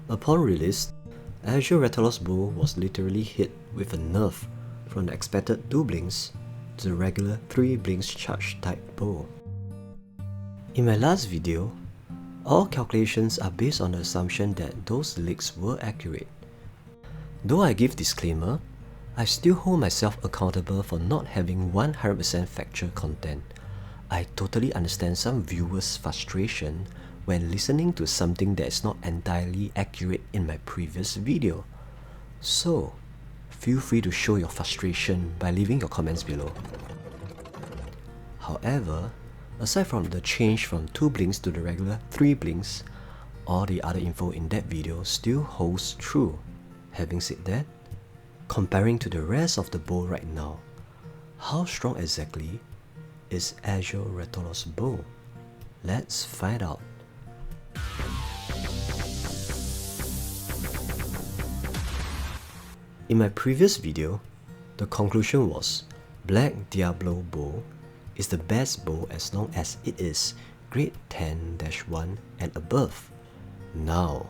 Upon release, Azure Rathalos Bow was literally hit with a nerf from the expected 2 blinks to the regular 3 blinks charge type bow. In my last video, all calculations are based on the assumption that those leaks were accurate. Though I give disclaimer, I still hold myself accountable for not having 100% factual content. I totally understand some viewers' frustration when listening to something that is not entirely accurate in my previous video. So, feel free to show your frustration by leaving your comments below. However, aside from the change from 2 blinks to the regular 3 blinks, all the other info in that video still holds true. Having said that, comparing to the rest of the bow right now, how strong exactly is Azure Rathalos Bow? Let's find out. In my previous video, the conclusion was Black Diablo Bow is the best bow as long as it is grade 10-1 and above. Now,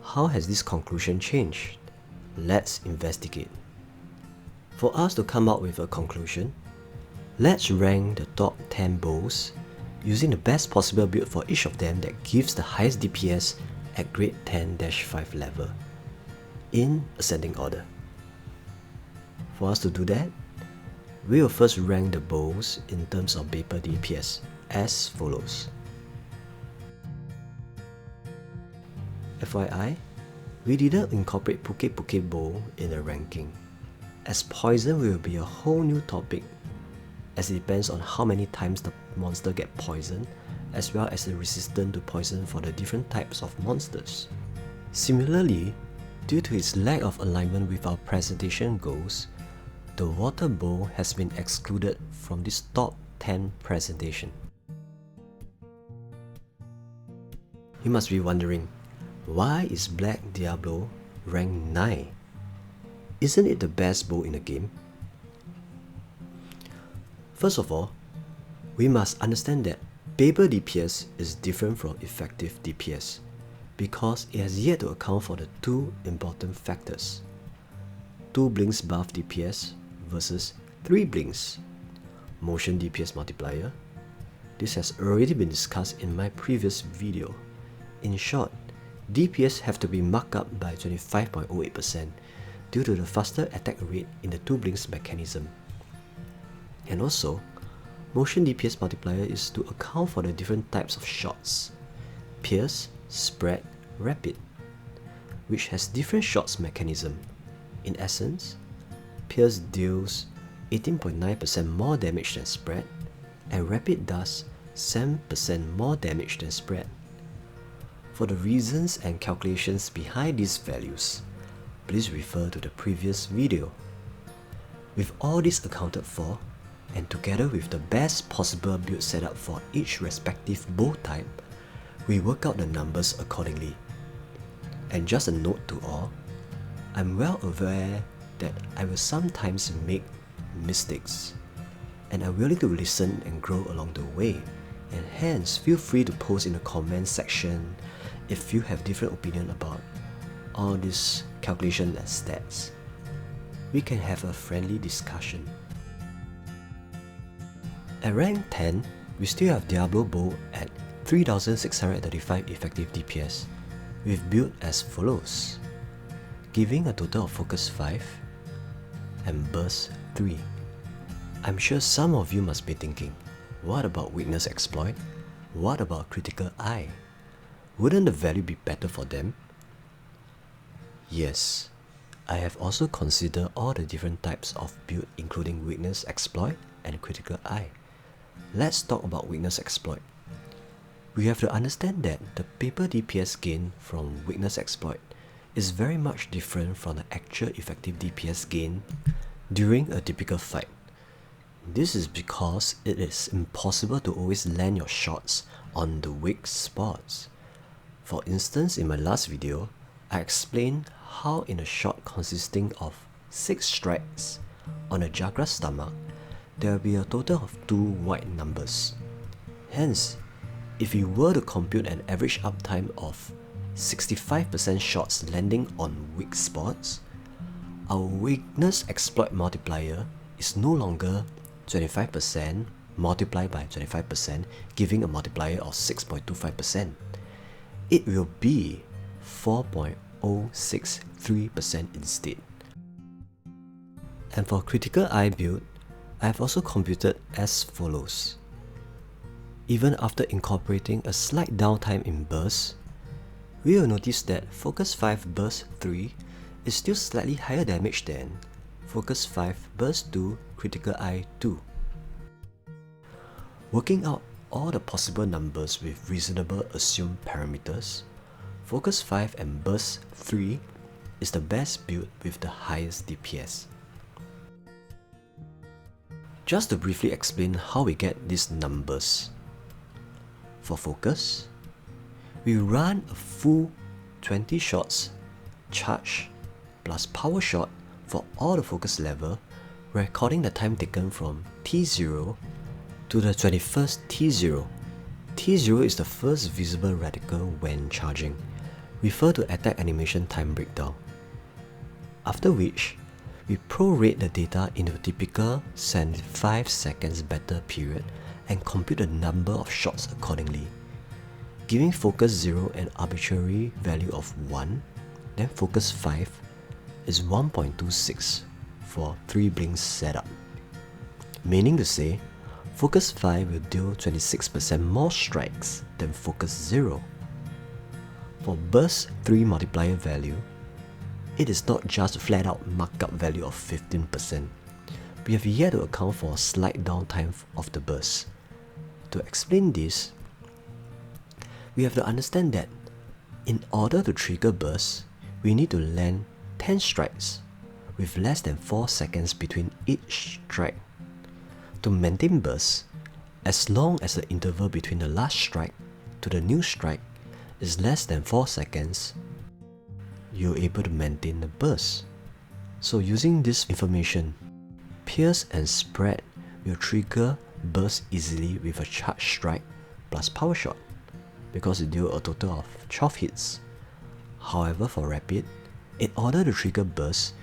how has this conclusion changed? Let's investigate. For us to come up with a conclusion, let's rank the top 10 bows using the best possible build for each of them that gives the highest DPS at grade 10-5 level, in ascending order. For us to do that, we will first rank the bows in terms of paper DPS as follows. FYI, we didn't incorporate Puke Bow in the ranking, as poison will be a whole new topic, as it depends on how many times the monster get poisoned, as well as the resistance to poison for the different types of monsters. Similarly, due to its lack of alignment with our presentation goals, the water bow has been excluded from this top 10 presentation. You must be wondering, why is Black Diablo ranked 9? Isn't it the best bow in the game? First of all, we must understand that paper DPS is different from effective DPS because it has yet to account for the 2 important factors: 2 blinks buff DPS versus 3 blinks, motion DPS multiplier. This has already been discussed in my previous video. In short, DPS have to be marked up by 25.08% due to the faster attack rate in the 2 blinks mechanism. And also, motion DPS multiplier is to account for the different types of shots: pierce, spread, rapid, which has different shots mechanism. In essence, pierce deals 18.9% more damage than spread, and rapid does 7% more damage than spread. For the reasons and calculations behind these values, please refer to the previous video. With all this accounted for, and together with the best possible build setup for each respective bow type, we work out the numbers accordingly. And just a note to all, I'm well aware that I will sometimes make mistakes, and I'm willing to listen and grow along the way, and hence feel free to post in the comment section if you have different opinion about all this calculation and stats. We can have a friendly discussion. At rank 10, we still have Diablo Bow at 3635 effective DPS, with build as follows: giving a total of focus 5 and burst 3. I'm sure some of you must be thinking, what about weakness exploit? What about critical eye? Wouldn't the value be better for them? Yes, I have also considered all the different types of build including weakness exploit and critical eye. Let's talk about weakness exploit. We have to understand that the paper DPS gain from weakness exploit is very much different from the actual effective DPS gain during a typical fight. This is because it is impossible to always land your shots on the weak spots. For instance, in my last video, I explained how in a shot consisting of 6 strikes on a Jagra's stomach, there will be a total of 2 white numbers. Hence, if you were to compute an average uptime of 65% shots landing on weak spots, our weakness exploit multiplier is no longer 25% multiplied by 25%, giving a multiplier of 6.25%. It will be 4.063% instead. And for critical eye build, I have also computed as follows. Even after incorporating a slight downtime in burst, we will notice that Focus 5 Burst 3 is still slightly higher damage than Focus 5 Burst 2 Critical Eye 2. Working out all the possible numbers with reasonable assumed parameters, Focus 5 and Burst 3 is the best build with the highest DPS. Just to briefly explain how we get these numbers. For Focus, we run a full 20 shots charge plus power shot for all the focus level, recording the time taken from T0 to the 21st T0. T0 is the first visible reticle when charging, refer to attack animation time breakdown. After which, we prorate the data into a typical 75 seconds battle period and compute the number of shots accordingly. Giving Focus 0 an arbitrary value of 1, then Focus 5 is 1.26 for 3 blinks setup. Meaning to say, Focus 5 will deal 26% more strikes than Focus 0. For Burst 3 multiplier value, it is not just a flat out markup value of 15%. We have yet to account for a slight downtime of the burst. To explain this, we have to understand that in order to trigger burst, we need to land 10 strikes with less than 4 seconds between each strike. To maintain burst, as long as the interval between the last strike to the new strike is less than 4 seconds, you're able to maintain the burst. So using this information, pierce and spread will trigger burst easily with a charge strike plus power shot, because it deals a total of 12 hits. However, for rapid, in order to trigger burst,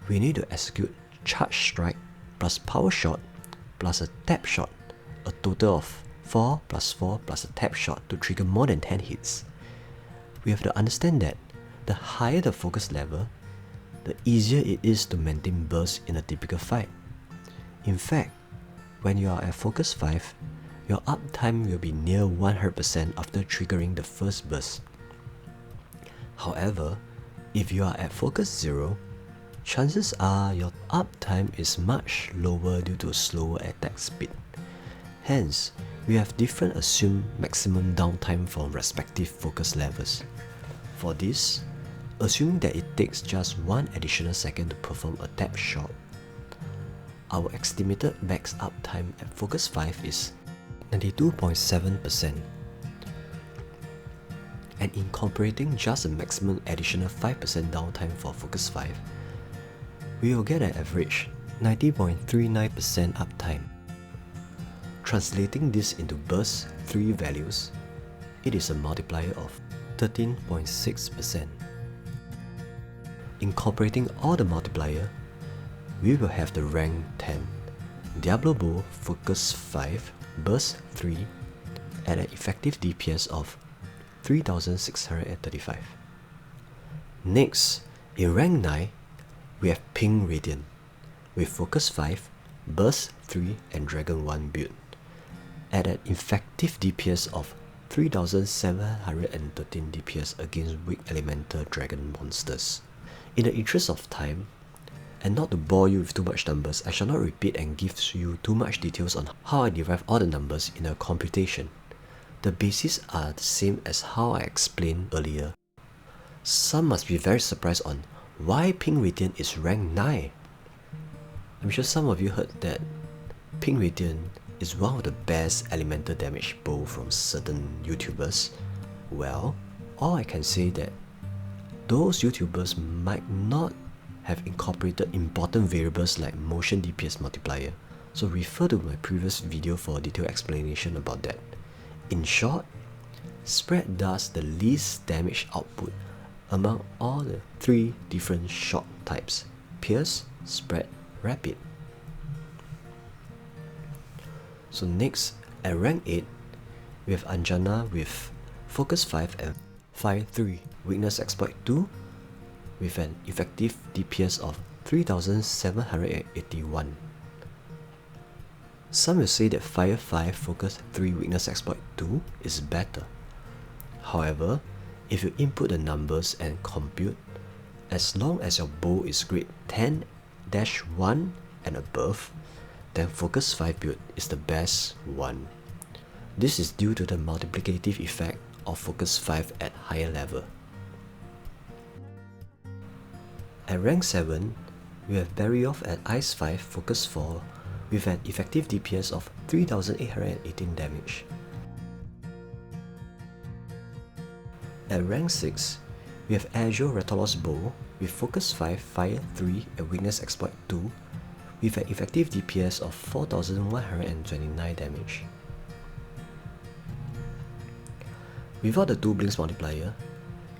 we need to execute charge strike plus power shot plus a tap shot, a total of 4 plus 4 plus a tap shot to trigger more than 10 hits. We have to understand that the higher the focus level, the easier it is to maintain burst in a typical fight. In fact, when you are at Focus 5, your uptime will be near 100% after triggering the first burst. However, if you are at Focus 0, chances are your uptime is much lower due to a slower attack speed. Hence, we have different assumed maximum downtime for respective focus levels. For this, assuming that it takes just 1 additional second to perform a tap shot, our estimated max uptime at Focus 5 is 92.7%. And incorporating just a maximum additional 5% downtime for Focus 5, we will get an average 90.39% uptime. Translating this into Burst 3 values, it is a multiplier of 13.6%. Incorporating all the multiplier, we will have the rank 10 Diablo Bow Focus 5 Burst 3 at an effective DPS of 3635. Next, in rank 9, we have Pink Radiant with Focus 5, Burst 3 and Dragon 1 build at an effective DPS of 3713 DPS against weak elemental dragon monsters. In the interest of time, and not to bore you with too much numbers, I shall not repeat and give you too much details on how I derive all the numbers in a computation. The bases are the same as how I explained earlier. Some must be very surprised on why Pink Radiant is rank 9. I'm sure some of you heard that Pink Radiant is one of the best elemental damage bow from certain YouTubers. Well, all I can say that those YouTubers might not have incorporated important variables like motion DPS multiplier, so refer to my previous video for a detailed explanation about that. In short, spread does the least damage output among all the 3 different shot types: pierce, spread, rapid. So next, at rank 8, we have Anjanath with focus 5 and fire 3, weakness exploit 2, with an effective DPS of 3781. Some will say that fire 5 focus 3 weakness exploit 2 is better. However, if you input the numbers and compute, as long as your bow is grade 10-1 and above, then focus 5 build is the best one. This is due to the multiplicative effect of focus 5 at higher level. At rank 7, we have Barioth at Ice 5 focus 4 with an effective DPS of 3818 damage. At rank 6, we have Azure Rathalos Bow with focus 5, fire 3 and weakness exploit 2 with an effective DPS of 4129 damage. Without the 2 blinks multiplier,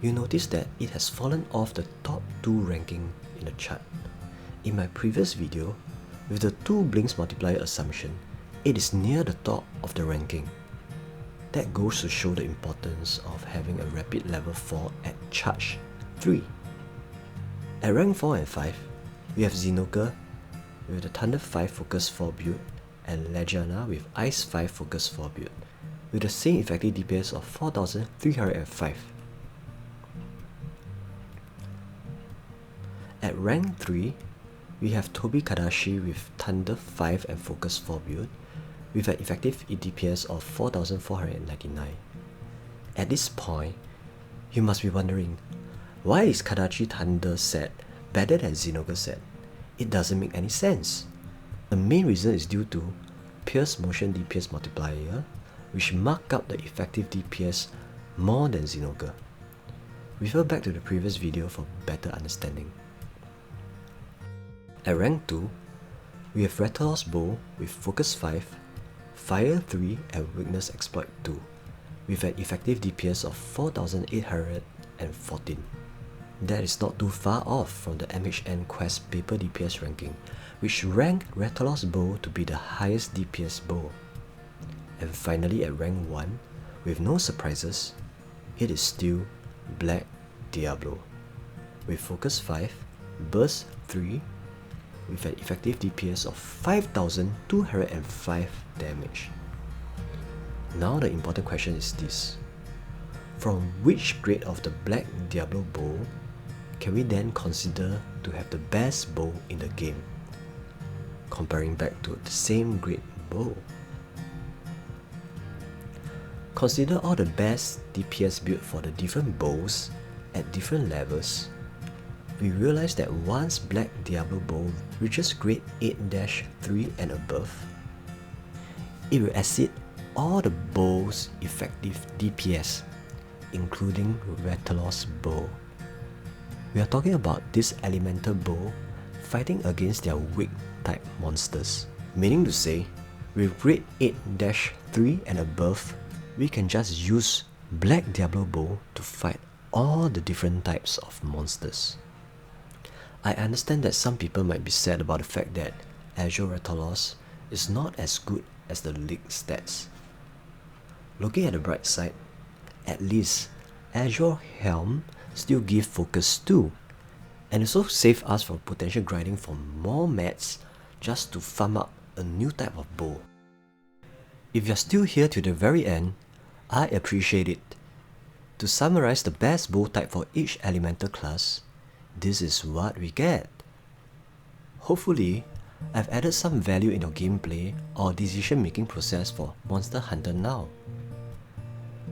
you notice that it has fallen off the top 2 ranking in the chart. In my previous video, with the 2 blinks multiplier assumption, it is near the top of the ranking. That goes to show the importance of having a rapid level 4 at charge 3. At rank 4 and 5, we have Zinogre with the Thunder 5 focus 4 build and Legiana with Ice 5 focus 4 build with the same effective DPS of 4305. At rank 3, we have Kadachi with Thunder 5 and focus 4 build with an effective DPS of 4499. At this point, you must be wondering, why is Kadachi Thunder set better than Zinogre set? It doesn't make any sense. The main reason is due to Pierce Motion DPS multiplier, which mark up the effective DPS more than Zinogre. Refer back to the previous video for better understanding. At rank 2, we have Rathalos Bow with focus 5, fire 3 and weakness exploit 2 with an effective DPS of 4814. That is not too far off from the MHN quest paper DPS ranking, which ranked Rathalos Bow to be the highest DPS bow. And finally at rank 1, with no surprises, it is still Black Diablo with focus 5, burst 3 with an effective DPS of 5205 damage. Now the important question is this: from which grade of the Black Diablo bow can we then consider to have the best bow in the game, comparing back to the same grade bow? Consider all the best DPS build for the different bows at different levels. We realize that once Black Diablo Bow reaches grade 8-3 and above, it will exceed all the bows' effective DPS, including Rathalos Bow. We are talking about this elemental bow fighting against their weak type monsters, meaning to say, with grade 8-3 and above, we can just use Black Diablo Bow to fight all the different types of monsters. I understand that some people might be sad about the fact that Azure Rathalos is not as good as the league stats. Looking at the bright side, at least Azure Helm still give focus 2, and also save us from potential grinding for more mats just to farm up a new type of bow. If you're still here to the very end, I appreciate it. To summarize the best bow type for each elemental class, this is what we get. Hopefully, I've added some value in your gameplay or decision making process for Monster Hunter Now.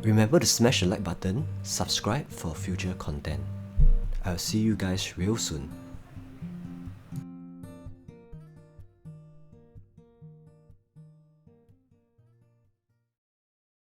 Remember to smash the like button, subscribe for future content. I'll see you guys real soon.